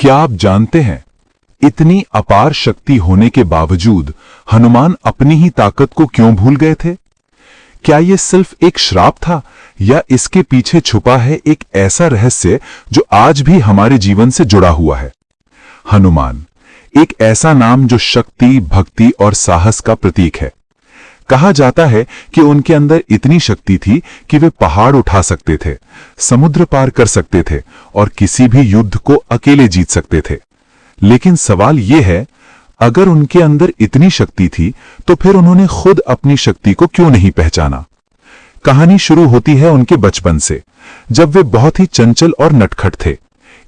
क्या आप जानते हैं, इतनी अपार शक्ति होने के बावजूद हनुमान अपनी ही ताकत को क्यों भूल गए थे? क्या यह सिर्फ एक श्राप था या इसके पीछे छुपा है एक ऐसा रहस्य जो आज भी हमारे जीवन से जुड़ा हुआ है? हनुमान एक ऐसा नाम जो शक्ति, भक्ति और साहस का प्रतीक है। कहा जाता है कि उनके अंदर इतनी शक्ति थी कि वे पहाड़ उठा सकते थे, समुद्र पार कर सकते थे और किसी भी युद्ध को अकेले जीत सकते थे। लेकिन सवाल यह है, अगर उनके अंदर इतनी शक्ति थी तो फिर उन्होंने खुद अपनी शक्ति को क्यों नहीं पहचाना? कहानी शुरू होती है उनके बचपन से, जब वे बहुत ही चंचल और नटखट थे।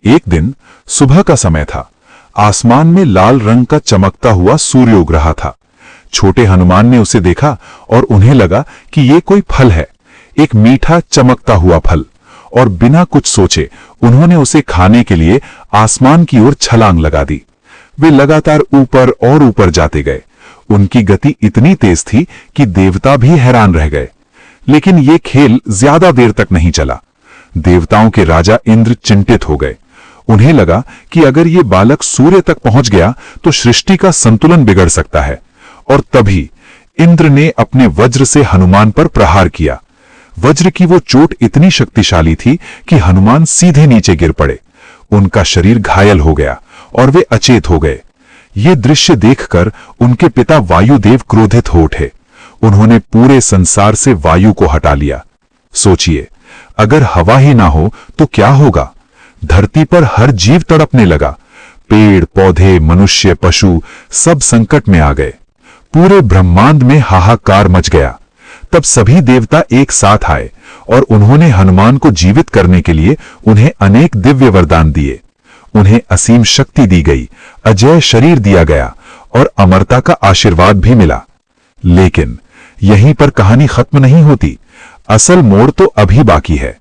एक दिन सुबह का समय था। आसमान में लाल रंग का चमकता हुआ सूर्य उग रहा था। छोटे हनुमान ने उसे देखा और उन्हें लगा कि यह कोई फल है, एक मीठा चमकता हुआ फल, और बिना कुछ सोचे उन्होंने उसे खाने के लिए आसमान की ओर छलांग लगा दी। वे लगातार ऊपर और ऊपर जाते गए। उनकी गति इतनी तेज थी कि देवता भी हैरान रह गए। लेकिन यह खेल ज्यादा देर तक नहीं चला। देवताओं के राजा इंद्र चिंतित हो गए। उन्हें लगा कि अगर ये बालक सूर्य तक पहुंच गया तो सृष्टि का संतुलन बिगड़ सकता है। और तभी इंद्र ने अपने वज्र से हनुमान पर प्रहार किया। वज्र की वो चोट इतनी शक्तिशाली थी कि हनुमान सीधे नीचे गिर पड़े। उनका शरीर घायल हो गया और वे अचेत हो गए। ये दृश्य देखकर उनके पिता वायुदेव क्रोधित हो उठे। उन्होंने पूरे संसार से वायु को हटा लिया। सोचिए, अगर हवा ही ना हो तो क्या होगा? धरती पर हर जीव तड़पने लगा। पेड़, पौधे, मनुष्य, पशु सब संकट में आ गए। पूरे ब्रह्मांड में हाहाकार मच गया। तब सभी देवता एक साथ आए और उन्होंने हनुमान को जीवित करने के लिए उन्हें अनेक दिव्य वरदान दिए। उन्हें असीम शक्ति दी गई, अजेय शरीर दिया गया और अमरता का आशीर्वाद भी मिला। लेकिन यहीं पर कहानी खत्म नहीं होती। असल मोड़ तो अभी बाकी है।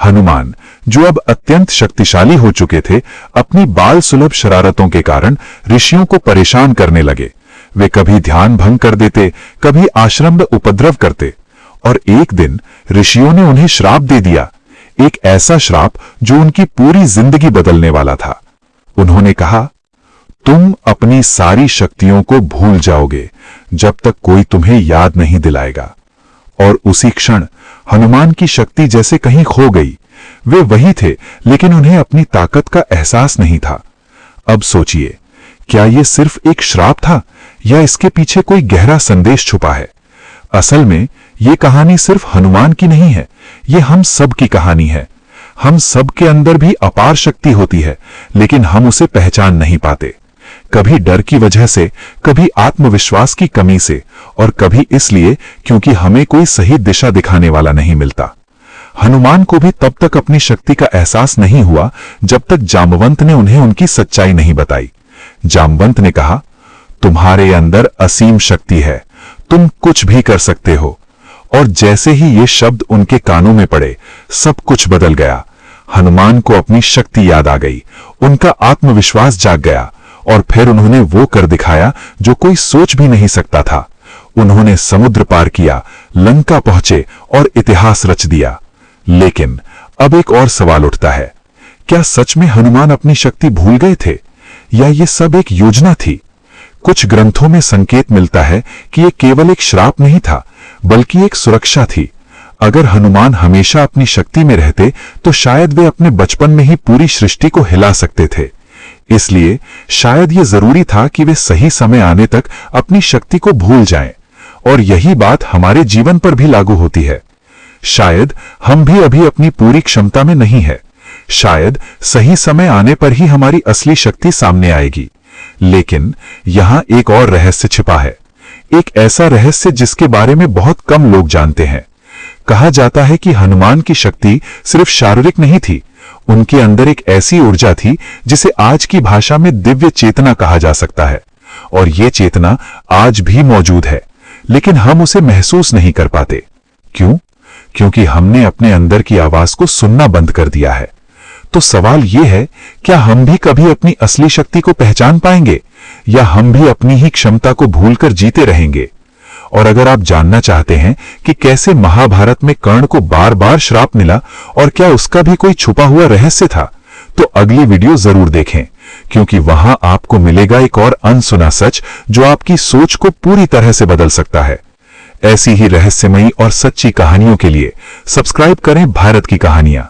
हनुमान, जो अब अत्यंत शक्तिशाली हो चुके थे, अपनी बाल सुलभ शरारतों के कारण ऋषियों को परेशान करने लगे। वे कभी ध्यान भंग कर देते, कभी आश्रम में उपद्रव करते, और एक दिन ऋषियों ने उन्हें श्राप दे दिया। एक ऐसा श्राप जो उनकी पूरी जिंदगी बदलने वाला था। उन्होंने कहा, तुम अपनी सारी शक्तियों को भूल जाओगे जब तक कोई तुम्हें याद नहीं दिलाएगा। और उसी क्षण हनुमान की शक्ति जैसे कहीं खो गई। वे वही थे, लेकिन उन्हें अपनी ताकत का एहसास नहीं था। अब सोचिए, क्या यह सिर्फ एक श्राप था या इसके पीछे कोई गहरा संदेश छुपा है? असल में यह कहानी सिर्फ हनुमान की नहीं है, यह हम सब की कहानी है। हम सब के अंदर भी अपार शक्ति होती है, लेकिन हम उसे पहचान नहीं पाते। कभी डर की वजह से, कभी आत्मविश्वास की कमी से, और कभी इसलिए क्योंकि हमें कोई सही दिशा दिखाने वाला नहीं मिलता। हनुमान को भी तब तक अपनी शक्ति का एहसास नहीं हुआ जब तक जामवंत ने उन्हें उनकी सच्चाई नहीं बताई। जामवंत ने कहा, तुम्हारे अंदर असीम शक्ति है, तुम कुछ भी कर सकते हो। और जैसे ही ये शब्द उनके कानों में पड़े, सब कुछ बदल गया। हनुमान को अपनी शक्ति याद आ गई, उनका आत्मविश्वास जाग गया, और फिर उन्होंने वो कर दिखाया जो कोई सोच भी नहीं सकता था। उन्होंने समुद्र पार किया, लंका पहुंचे और इतिहास रच दिया। लेकिन अब एक और सवाल उठता है, क्या सच में हनुमान अपनी शक्ति भूल गए थे या ये सब एक योजना थी? कुछ ग्रंथों में संकेत मिलता है कि यह केवल एक श्राप नहीं था, बल्कि एक सुरक्षा थी। अगर हनुमान हमेशा अपनी शक्ति में रहते तो शायद वे अपने बचपन में ही पूरी सृष्टि को हिला सकते थे। इसलिए शायद यह जरूरी था कि वे सही समय आने तक अपनी शक्ति को भूल जाएं। और यही बात हमारे जीवन पर भी लागू होती है। शायद हम भी अभी अपनी पूरी क्षमता में नहीं है। शायद सही समय आने पर ही हमारी असली शक्ति सामने आएगी। लेकिन यहां एक और रहस्य छिपा है, एक ऐसा रहस्य जिसके बारे में बहुत कम लोग जानते हैं। कहा जाता है कि हनुमान की शक्ति सिर्फ शारीरिक नहीं थी, उनके अंदर एक ऐसी ऊर्जा थी जिसे आज की भाषा में दिव्य चेतना कहा जा सकता है। और यह चेतना आज भी मौजूद है, लेकिन हम उसे महसूस नहीं कर पाते। क्यों? क्योंकि हमने अपने अंदर की आवाज को सुनना बंद कर दिया है। तो सवाल यह है, क्या हम भी कभी अपनी असली शक्ति को पहचान पाएंगे या हम भी अपनी ही क्षमता को भूलकर जीते रहेंगे? और अगर आप जानना चाहते हैं कि कैसे महाभारत में कर्ण को बार बार श्राप मिला और क्या उसका भी कोई छुपा हुआ रहस्य था, तो अगली वीडियो जरूर देखें, क्योंकि वहां आपको मिलेगा एक और अनसुना सच जो आपकी सोच को पूरी तरह से बदल सकता है। ऐसी ही रहस्यमयी और सच्ची कहानियों के लिए सब्सक्राइब करें भारत की कहानियां।